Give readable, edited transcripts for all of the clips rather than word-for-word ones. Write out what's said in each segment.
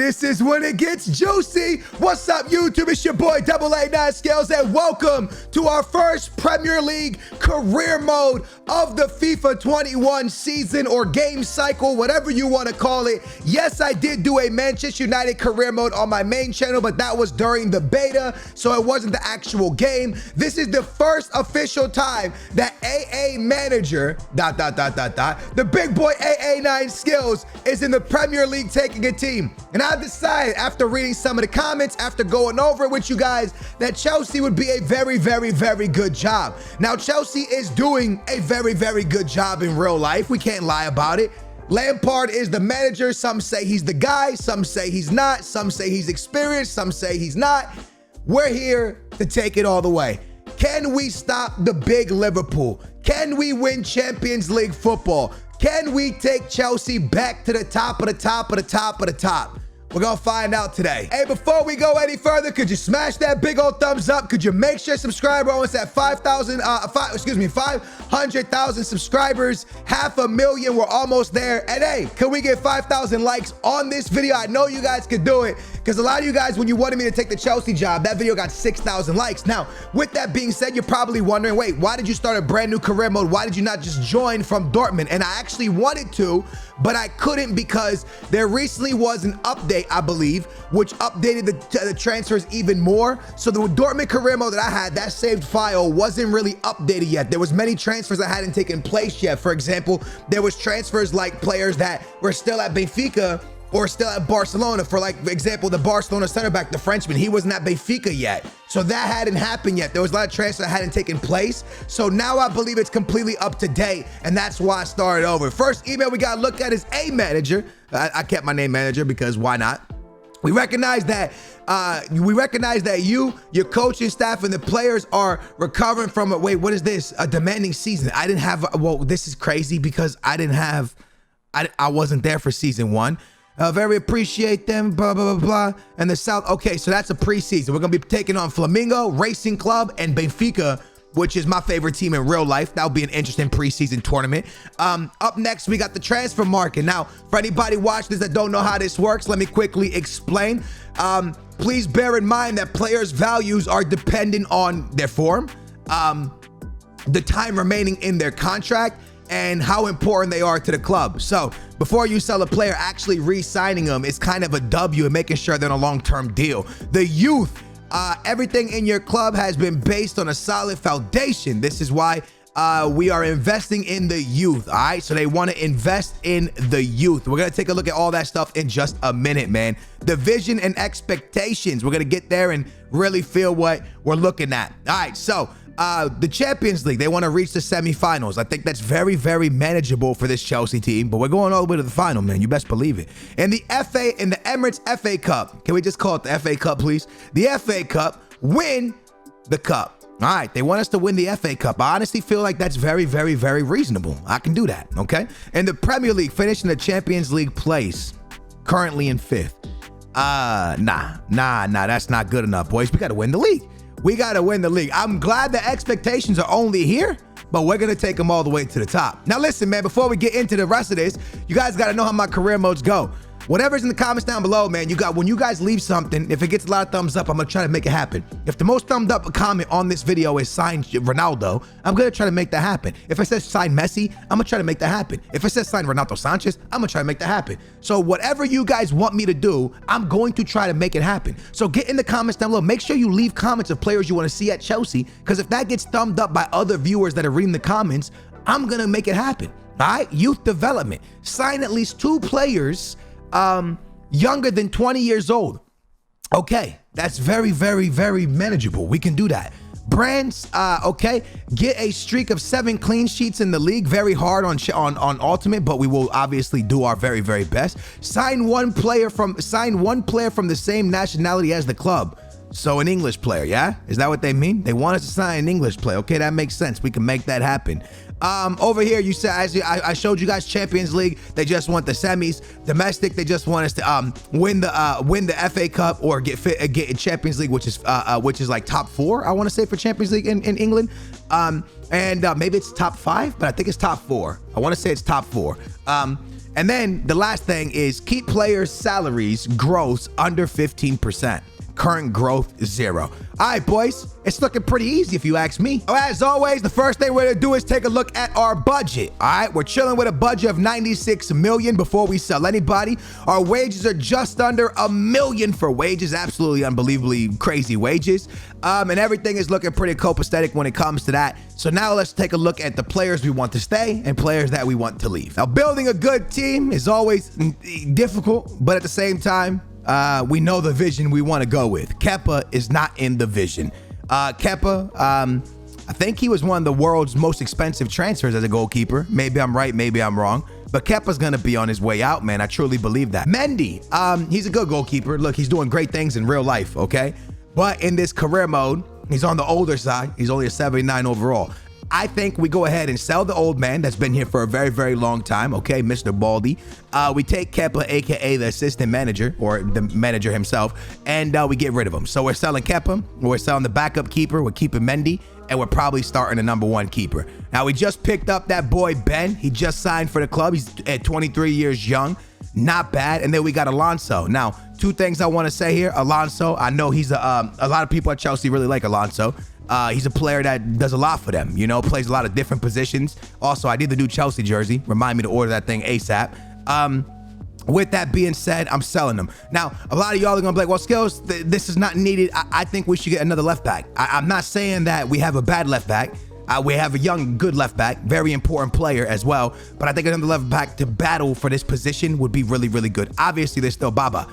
This is when it gets juicy. What's up, YouTube? It's your boy, AA9 Scales, and welcome to our first Premier League career mode of the FIFA 21 season or game cycle, whatever you want to call it. Yes, I did do a Manchester United career mode on my main channel, but that was during the beta, so it wasn't the actual game. This is the first official time that AA Manager, the big boy AA9 Skills, is in the Premier League taking a team. And I decided, after reading some of the comments, after going over it with you guys, that Chelsea would be a very, very, very good job. Now, Chelsea is doing a very, very good job in real life. We can't lie about it. Lampard is the manager. Some say he's the guy. Some say he's not. Some say he's experienced. Some say he's not. We're here to take it all the way. Can we stop the big Liverpool? Can we win Champions League football? Can we take Chelsea back to the top of the top of the top of the top? We're gonna find out today. Hey, before we go any further, could you smash that big old thumbs up? Could you make sure subscribe? We're almost at 500,000 subscribers, 500,000. We're almost there. And hey, can we get 5,000 likes on this video? I know you guys could do it, because a lot of you guys, when you wanted me to take the Chelsea job, that video got 6,000 likes. Now, with that being said, you're probably wondering, wait, why did you start a brand new career mode? Why did you not just join from Dortmund? And I actually wanted to, but I couldn't, because there recently was an update, I believe, which updated the transfers even more. So the Dortmund career mode that I had, that saved file, wasn't really updated yet. There was many transfers that hadn't taken place yet. For example, there was transfers like players that were still at Benfica or still at Barcelona. For like example, the Barcelona center back, the Frenchman, he wasn't at Benfica yet. So that hadn't happened yet. There was a lot of transfers that hadn't taken place. So now I believe it's completely up to date, and that's why I started over. First email we gotta look at is A Manager. I kept my name Manager because why not? We recognize that you, your coaching staff, and the players are recovering from a, wait, what is this? A demanding season. I didn't have, well, this is crazy because I wasn't there for season one. Very appreciate them, blah, blah, blah, blah. And the South, okay, so that's a preseason. We're gonna be taking on Flamengo, Racing Club, and Benfica, which is my favorite team in real life. That'll be an interesting preseason tournament. Up next, we got the transfer market. Now, for anybody watching this that don't know how this works, let me quickly explain. Please bear in mind that players' values are dependent on their form, the time remaining in their contract, and how important they are to the club. So before you sell a player, actually re-signing them is kind of a W and making sure they're on a long-term deal. The youth, everything in your club has been based on a solid foundation. This is why we are investing in the youth, all right? So they want to invest in the youth. We're going to take a look at all that stuff in just a minute, man. The vision and expectations. We're going to get there and really feel what we're looking at. All right, so the Champions League, they want to reach the semifinals. I think that's very, very manageable for this Chelsea team, but we're going all the way to the final, man. You best believe it. And the Emirates FA Cup, can we just call it the FA Cup, please? The FA Cup, win the cup. All right, they want us to win the FA Cup. I honestly feel like that's very, very, very reasonable. I can do that, okay? And the Premier League, finishing the Champions League place, currently in 5th. Nah, that's not good enough, boys. We got to win the league. We got to win the league. I'm glad the expectations are only here, but we're going to take them all the way to the top. Now, listen, man, before we get into the rest of this, you guys got to know how my career modes go. Whatever's in the comments down below, man, when you guys leave something, if it gets a lot of thumbs up, I'm going to try to make it happen. If the most thumbed up comment on this video is signed Ronaldo, I'm going to try to make that happen. If it says sign Messi, I'm going to try to make that happen. If it says sign Renato Sanchez, I'm going to try to make that happen. So whatever you guys want me to do, I'm going to try to make it happen. So get in the comments down below. Make sure you leave comments of players you want to see at Chelsea, because if that gets thumbed up by other viewers that are reading the comments, I'm going to make it happen. All right? Youth development. Sign at least 2 players younger than 20 years old. Okay, that's very, very, very manageable. We can do that. Brands, okay, get a streak of 7 clean sheets in the league. Very hard on Ultimate, but we will obviously do our very, very best. Sign one player from the same nationality as the club. So an English player, yeah? Is that what they mean? They want us to sign an English player. Okay, that makes sense. We can make that happen. Over here, you said, as I showed you guys, Champions League, they just want the semis. Domestic, they just want us to win the FA Cup or get in Champions League, which is like top 4, I want to say, for Champions League in England. And maybe it's top 5, but I think it's top 4. I want to say it's top 4. And then the last thing is keep players' salaries gross under 15%. Current growth is 0. All right, boys, it's looking pretty easy if you ask me. As always, the first thing we're gonna do is take a look at our budget. All right, we're chilling with a budget of 96 million before we sell anybody. Our wages are just under $1 million for wages, absolutely unbelievably crazy wages. And everything is looking pretty copacetic when it comes to that. So now let's take a look at the players we want to stay and players that we want to leave. Now, building a good team is always difficult, but at the same time, we know the vision we want to go with. Kepa is not in the vision. Kepa, I think he was one of the world's most expensive transfers as a goalkeeper. Maybe I'm right, maybe I'm wrong. But Kepa's going to be on his way out, man. I truly believe that. Mendy, he's a good goalkeeper. Look, he's doing great things in real life, okay? But in this career mode, he's on the older side. He's only a 79 overall. I think we go ahead and sell the old man that's been here for a very, very long time, okay, Mr. Baldy. We take Kepa, aka the assistant manager, or the manager himself, and we get rid of him. So we're selling Kepa, we're selling the backup keeper, we're keeping Mendy, and we're probably starting a #1 keeper. Now, we just picked up that boy Ben. He just signed for the club. He's at 23 years young. Not bad. And then we got Alonso. Now, two things I want to say here. Alonso, I know he's a lot of people at Chelsea really like Alonso. He's a player that does a lot for them, you know, plays a lot of different positions. Also, I need the new Chelsea jersey. Remind me to order that thing ASAP. With that being said, I'm selling them. Now, a lot of y'all are gonna be like, well, Skills, this is not needed. I think we should get another left back. I'm not saying that we have a bad left back. We have a young, good left back, very important player as well. But I think another left back to battle for this position would be really, really good. Obviously, there's still Baba.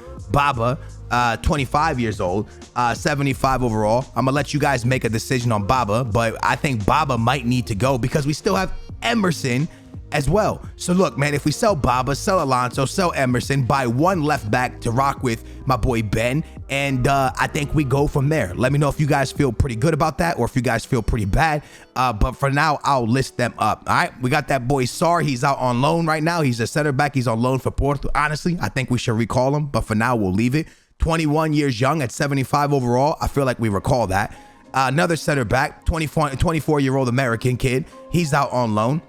25 years old, 75 overall. I'm gonna let you guys make a decision on Baba, but I think Baba might need to go because we still have Emerson as well. So look, man, if we sell Baba, sell Alonso, sell Emerson, buy one left back to rock with my boy Ben, and I think we go from there. Let me know if you guys feel pretty good about that or if you guys feel pretty bad. But for now, I'll list them up. All right, we got that boy Sar. He's out on loan right now. He's a center back. He's on loan for Porto. Honestly, I think we should recall him, but for now, we'll leave it. 21 years young at 75 overall. I feel like we recall that. Another center back, 24-year-old American kid. He's out on loan.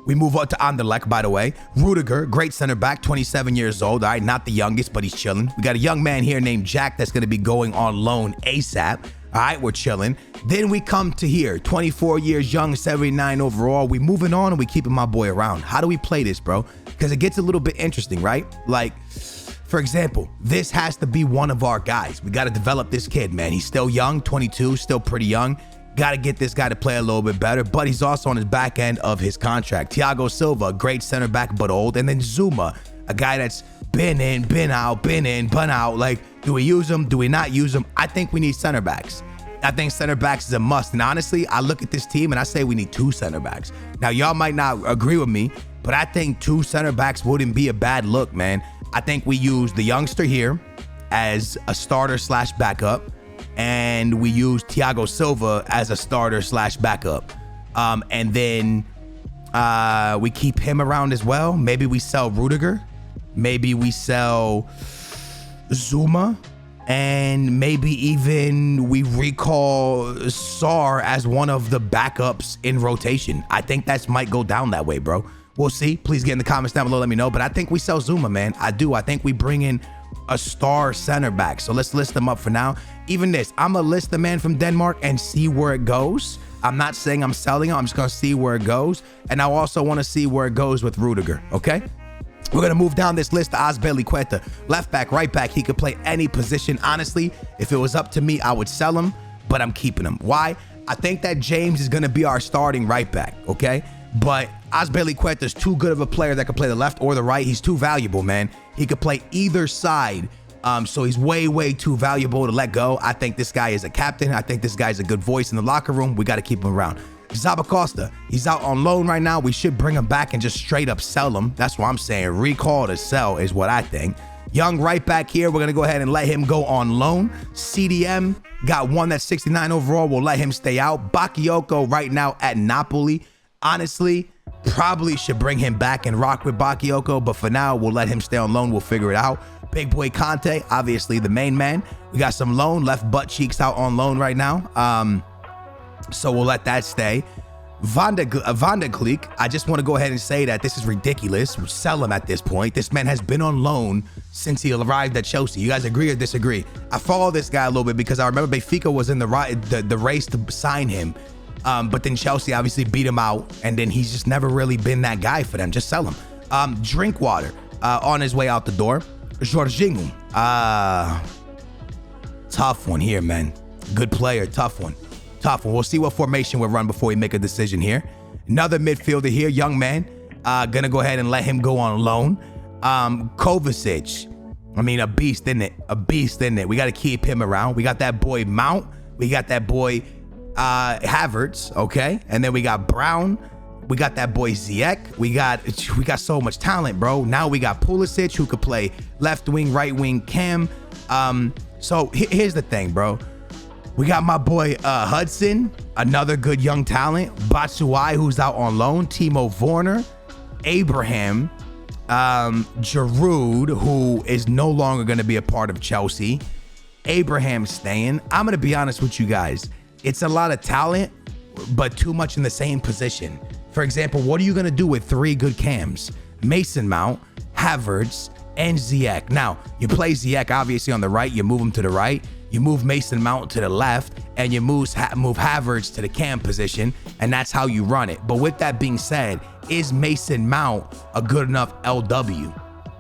We move on to Anderlecht, by the way. Rudiger, great center back, 27 years old. All right, not the youngest, but he's chilling. We got a young man here named Jack that's going to be going on loan ASAP. All right, we're chilling. Then we come to here, 24 years young, 79 overall. We moving on and we keeping my boy around. How do we play this, bro? Because it gets a little bit interesting, right? Like, for example, this has to be one of our guys. We got to develop this kid, man. He's still young, 22, still pretty young. Got to get this guy to play a little bit better, but he's also on his back end of his contract. Thiago Silva, great center back, but old. And then Zuma, a guy that's been in, been out, been in, been out. Like, do we use him? Do we not use him? I think we need center backs. I think center backs is a must. And honestly, I look at this team and I say we need 2 center backs. Now, y'all might not agree with me, but I think 2 center backs wouldn't be a bad look, man. I think we use the youngster here as a starter slash backup. And we use Thiago Silva as a starter slash backup. And then we keep him around as well. Maybe we sell Rudiger. Maybe we sell Zuma. And maybe even we recall Sar as one of the backups in rotation. I think that might go down that way, bro. We'll see. Please get in the comments down below. Let me know. But I think we sell Zuma, man. I do. I think we bring in a star center back. So let's list them up for now. Even this, I'm gonna list the man from Denmark and see where it goes. I'm not saying I'm selling him. I'm just gonna see where it goes. And I also want to see where it goes with Rudiger. Okay. We're gonna move down this list to Azpilicueta. Left back, right back. He could play any position. Honestly, if it was up to me, I would sell him, but I'm keeping him. Why? I think that James is gonna be our starting right back. Okay. But Azpilicueta is too good of a player that could play the left or the right. He's too valuable, man. He could play either side. So he's way, way too valuable to let go. I think this guy is a captain. I think this guy's a good voice in the locker room. We got to keep him around. Zabacosta, he's out on loan right now. We should bring him back and just straight up sell him. That's what I'm saying. Recall to sell is what I think. Young right back here. We're going to go ahead and let him go on loan. CDM got one that's 69 overall. We'll let him stay out. Bakayoko right now at Napoli. Honestly, probably should bring him back and rock with Bakayoko, but for now, we'll let him stay on loan. We'll figure it out. Big boy Conte, obviously the main man. We got some loan, left butt cheeks out on loan right now. So we'll let that stay. Van de Gleek, I just want to go ahead and say that this is ridiculous. Sell him at this point. This man has been on loan since he arrived at Chelsea. You guys agree or disagree? I follow this guy a little bit because I remember Benfica was in the race to sign him. But then Chelsea obviously beat him out, and then he's just never really been that guy for them. Just sell him. Drinkwater on his way out the door. Jorginho. Tough one here, man. Good player. Tough one. We'll see what formation we'll run before we make a decision here. Another midfielder here, young man. Gonna go ahead and let him go on loan. Kovacic. I mean, a beast, isn't it? A beast, isn't it? We got to keep him around. We got that boy Mount. We got that boy Havertz, okay? And then we got Brown. We got that boy Ziyech. We got so much talent, bro. Now we got Pulisic, who could play left wing, right wing, cam. So here's the thing, bro. We got my boy Hudson, another good young talent. Batshuayi, who's out on loan. Timo Werner, Abraham, Giroud, who is no longer going to be a part of Chelsea. Abraham staying. I'm going to be honest with you guys. It's a lot of talent, but too much in the same position. For example, what are you going to do with 3 good cams? Mason Mount, Havertz, and Ziyech. Now, you play Ziyech obviously on the right. You move him to the right. You move Mason Mount to the left, and you move Havertz to the cam position, and that's how you run it. But with that being said, is Mason Mount a good enough LW?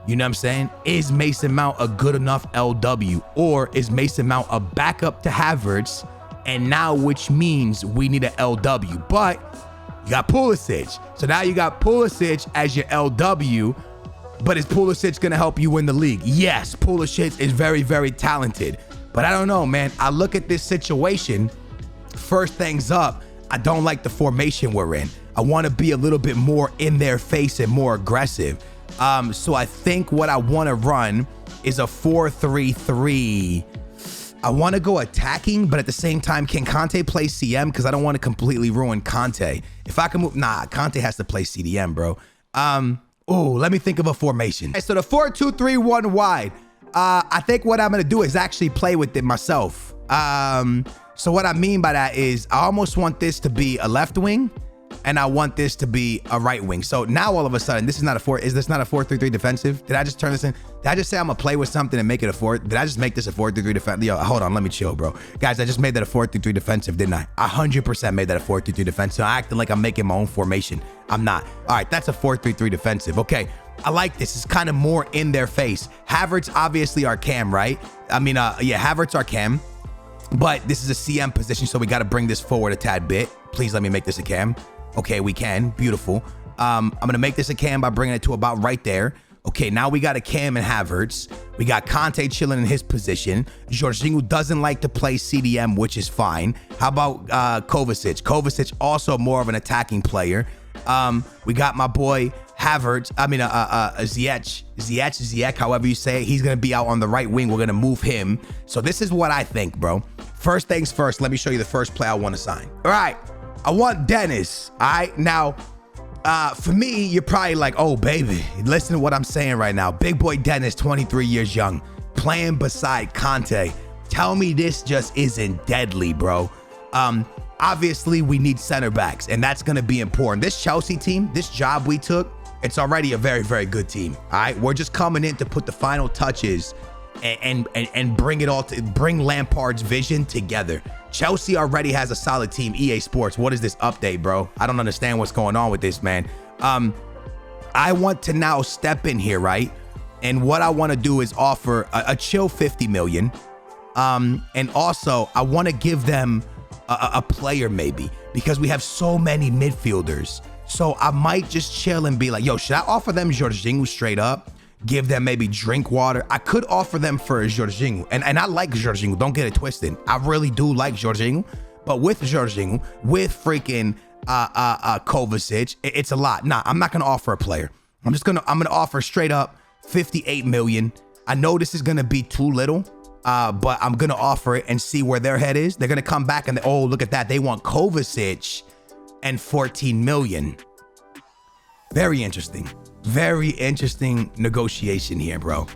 You know what I'm saying? Is Mason Mount a good enough LW? Or is Mason Mount a backup to Havertz, and now which means we need an LW? But you got Pulisic. So now you got Pulisic as your LW, but is Pulisic going to help you win the league? Yes, Pulisic is very, very talented. But I don't know, man. I look at this situation. First things up, I don't like the formation we're in. I want to be a little bit more in their face and more aggressive. So I think what I want to run is a 4-3-3. I want to go attacking, but at the same time, can Conte play CM? Because I don't want to completely ruin Conte. If I can move, Conte has to play CDM, bro. Let me think of a formation. Okay, so the 4-2-3-1 wide. I think what I'm going to do is actually play with it myself. So what I mean by that is I almost want this to be a left wing, and I want this to be a right wing. So now all of a sudden, this is not a is this not a 4-3-3 defensive? Did I just turn this in? Did I just say I'm gonna play with something and make it a 4? Did I just make this a 4-3-3 defensive? Yo, hold on, let me chill, bro. Guys, I just made that a 4-3-3 defensive, didn't I? 100% made that a 4-3-3 defensive. I'm acting like I'm making my own formation. I'm not. All right, that's a 4-3-3 defensive. Okay, I like this. It's kind of more in their face. Havertz, obviously our cam, right? I mean, yeah, Havertz our cam. But this is a CM position, so we got to bring this forward a tad bit. Please let me make this a cam. Okay, we can. Beautiful. I'm going to make this a cam by bringing it to about right there. Okay, now we got a cam and Havertz. We got Conte chilling in his position. Jorginho doesn't like to play CDM, which is fine. How about Kovacic? Kovacic also more of an attacking player. We got my boy Havertz. I mean, Ziyech, however you say it. He's going to be out on the right wing. We're going to move him. So this is what I think, bro. First things first, let me show you the first player I want to sign. All right. I want Denis. All right. Now, for me, you're probably like, oh, baby, listen to what I'm saying right now. Big boy Denis, 23 years young, playing beside Conte. Tell me this just isn't deadly, bro. Obviously, we need center backs, and that's going to be important. This Chelsea team, this job we took, it's already a very, very good team. All right. We're just coming in to put the final touches and bring it all to bring Lampard's vision together. Chelsea already has a solid team. EA Sports, what is this update, bro? I don't understand what's going on with this, man. I want to now step in here, right? And what I want to do is offer a chill 50 million. And also I want to give them a player maybe, because we have so many midfielders. So I might just chill and be like, yo, should I offer them Jorginho straight up? Give them maybe Drinkwater. I could offer them for Jorginho. And I like Jorginho. Don't get it twisted. I really do like Jorginho. But with Jorginho, with freaking Kovacic, it's a lot. Nah, I'm not gonna offer a player. I'm gonna offer straight up 58 million. I know this is gonna be too little, but I'm gonna offer it and see where their head is. They're gonna come back and oh, look at that. They want Kovacic and 14 million. Very interesting. Very interesting negotiation here, bro.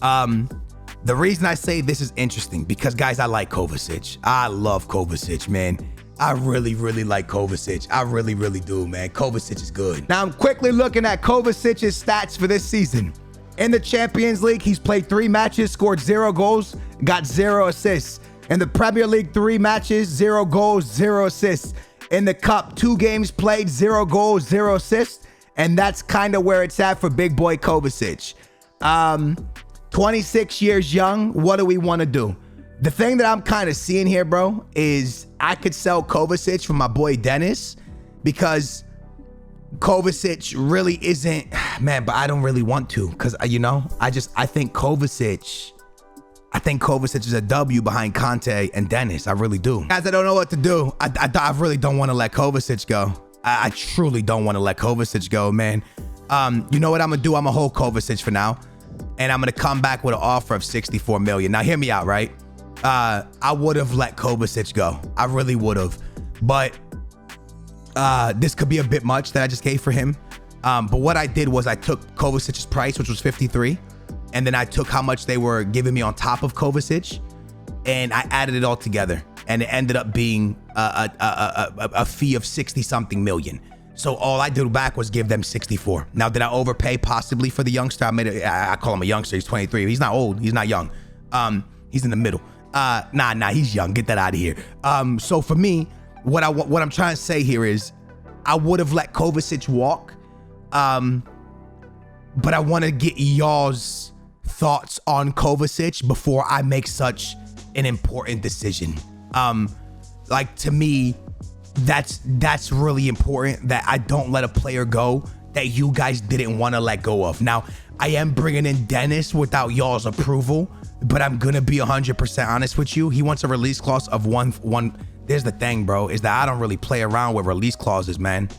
The reason I say this is interesting because, guys, I like Kovacic. I love Kovacic, man. I really, really like Kovacic. I really, really do, man. Kovacic is good. Now, I'm quickly looking at Kovacic's stats for this season. In the Champions League, he's played 3 matches, scored 0 goals, got 0 assists. In the Premier League, 3 matches, 0 goals, 0 assists. In the Cup, 2 games played, 0 goals, 0 assists. And that's kind of where it's at for big boy Kovacic. 26 years young. What do we want to do? The thing that I'm kind of seeing here, bro, is I could sell Kovacic for my boy Denis, because Kovacic really isn't, man, but I don't really want to, because, you know, I think Kovacic is a W behind Conte and Denis. I really do. Guys, I don't know what to do. I really don't want to let Kovacic go. I truly don't want to let Kovacic go, man. You know what I'm going to do? I'm going to hold Kovacic for now, and I'm going to come back with an offer of 64 million. Now, hear me out, right? I would have let Kovacic go. I really would have. But this could be a bit much that I just gave for him. But what I did was I took Kovacic's price, which was 53, and then I took how much they were giving me on top of Kovacic, and I added it all together, and it ended up being a fee of 60-something million. So all I did back was give them 64. Now, did I overpay possibly for the youngster? I call him a youngster. He's 23. He's not old. He's not young. He's in the middle. Nah, he's young. Get that out of here. So for me, what I'm trying to say here is I would have let Kovacic walk. But I want to get y'all's thoughts on Kovacic before I make such an important decision. Like, to me, that's really important, that I don't let a player go that you guys didn't want to let go of. Now, I am bringing in Denis without y'all's approval, but I'm gonna be 100% honest with you. He wants a release clause of one. There's the thing, bro, is that I don't really play around with release clauses, man.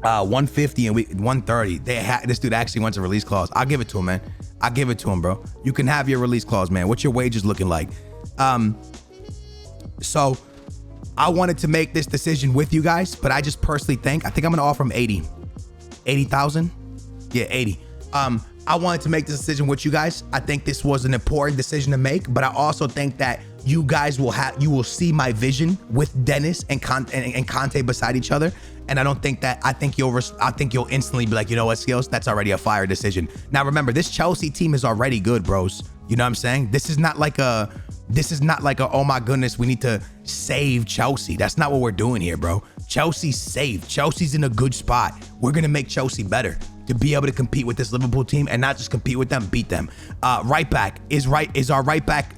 150 and 130. This dude actually wants a release clause. I'll give it to him, man. I'll give it to him, bro. You can have your release clause, man. What's your wages looking like? So I wanted to make this decision with you guys, but I just personally think I'm gonna offer him 80,000. Yeah, 80. I wanted to make this decision with you guys. I think this was an important decision to make, but I also think that you guys will see my vision with Denis and Conte beside each other. And I think you'll instantly be like, you know what, Skills, that's already a fire decision. Now, remember, this Chelsea team is already good, bros. You know what I'm saying? This is not like a, oh my goodness, we need to save Chelsea. That's not what we're doing here, bro. Chelsea's saved. Chelsea's in a good spot. We're going to make Chelsea better to be able to compete with this Liverpool team, and not just compete with them, beat them. Right back is our right back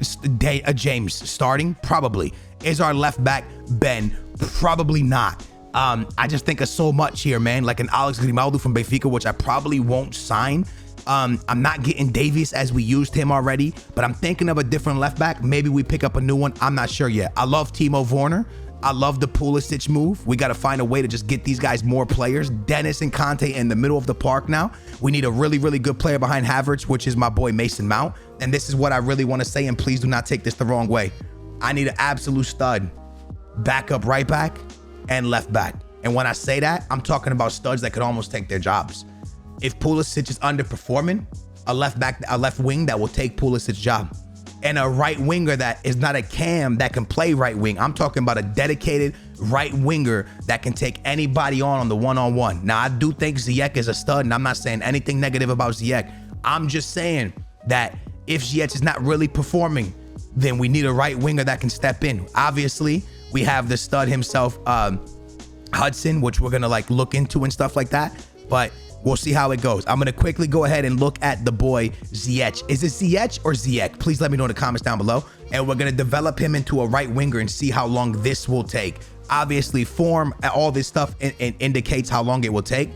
James starting? Probably. Is our left back Ben? Probably not. I just think of so much here, man. Like an Alex Grimaldo from Benfica, which I probably won't sign. I'm not getting Davies as we used him already, but I'm thinking of a different left back. Maybe we pick up a new one. I'm not sure yet. I love Timo Werner. I love the Pulisic move. We got to find a way to just get these guys more players. Denis and Conte in the middle of the park now. We need a really, really good player behind Havertz, which is my boy Mason Mount. And this is what I really want to say, and please do not take this the wrong way. I need an absolute stud backup right back and left back. And when I say that, I'm talking about studs that could almost take their jobs. If Pulisic is underperforming, a left wing that will take Pulisic's job. And a right winger that is not a cam that can play right wing. I'm talking about a dedicated right winger that can take anybody on the one-on-one. Now, I do think Ziyech is a stud, and I'm not saying anything negative about Ziyech. I'm just saying that if Ziyech is not really performing, then we need a right winger that can step in. Obviously, we have the stud himself, Hudson, which we're gonna like look into and stuff like that. But we'll see how it goes. I'm going to quickly go ahead and look at the boy Ziyech. Is it Ziyech or Ziyech? Please let me know in the comments down below. And we're going to develop him into a right winger and see how long this will take. Obviously, form, all this stuff indicates how long it will take.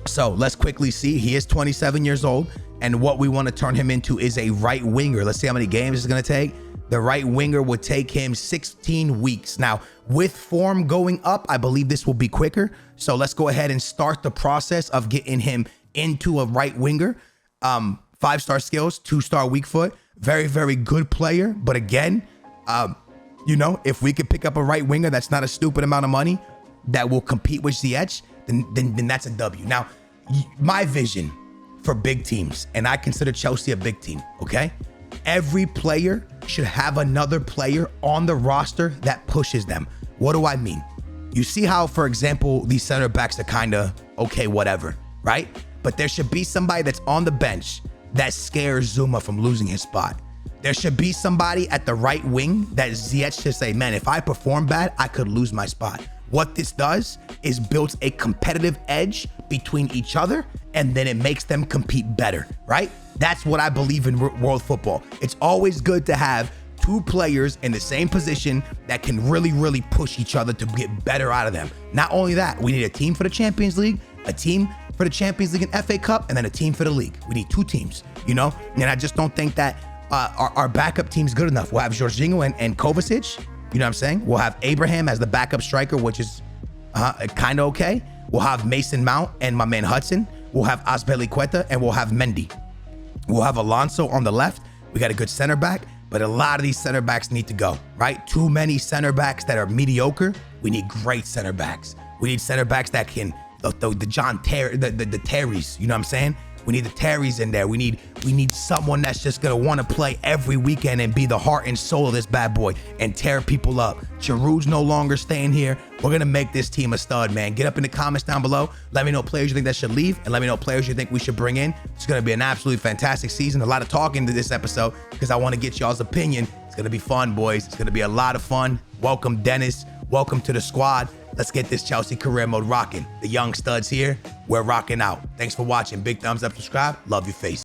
So let's quickly see. He is 27 years old. And what we want to turn him into is a right winger. Let's see how many games it's going to take. The right winger would take him 16 weeks. Now, with form going up, I believe this will be quicker. So let's go ahead and start the process of getting him into a right winger. 5-star skills, 2-star weak foot. Very, very good player. But again, you know, if we could pick up a right winger that's not a stupid amount of money that will compete with Ziyech, then that's a W. Now, my vision for big teams, and I consider Chelsea a big team, okay? Every player should have another player on the roster that pushes them. What do I mean? You see how, for example, these center backs are kind of okay, whatever, right? But there should be somebody that's on the bench that scares Zuma from losing his spot. There should be somebody at the right wing that Ziyech should say, man, if I perform bad, I could lose my spot. What this does is builds a competitive edge between each other, and then it makes them compete better, right? That's what I believe in world football. It's always good to have two players in the same position that can really, really push each other to get better out of them. Not only that, we need a team for the Champions League, a team for the Champions League and FA Cup, and then a team for the league. We need two teams, you know? And I just don't think that our backup team's good enough. We'll have Jorginho and Kovacic, you know what I'm saying? We'll have Abraham as the backup striker, which is kind of okay. We'll have Mason Mount and my man Hudson. We'll have Azpilicueta, and we'll have Mendy. We'll have Alonso on the left. We got a good center back, but a lot of these center backs need to go, right? Too many center backs that are mediocre. We need great center backs. We need center backs that can, the John Terry, the Terrys, you know what I'm saying? We need the Terrys in there. We need someone that's just gonna want to play every weekend and be the heart and soul of this bad boy and tear people up. Giroud's no longer staying here. We're gonna make this team a stud, man. Get up in the comments down below. Let me know players you think that should leave, and let me know players you think we should bring in. It's gonna be an absolutely fantastic season. A lot of talking to this episode because I want to get y'all's opinion. It's gonna be fun, boys. It's gonna be a lot of fun. Welcome, Dennis. Welcome to the squad. Let's get this Chelsea career mode rocking. The young studs here, we're rocking out. Thanks for watching. Big thumbs up, subscribe. Love your face.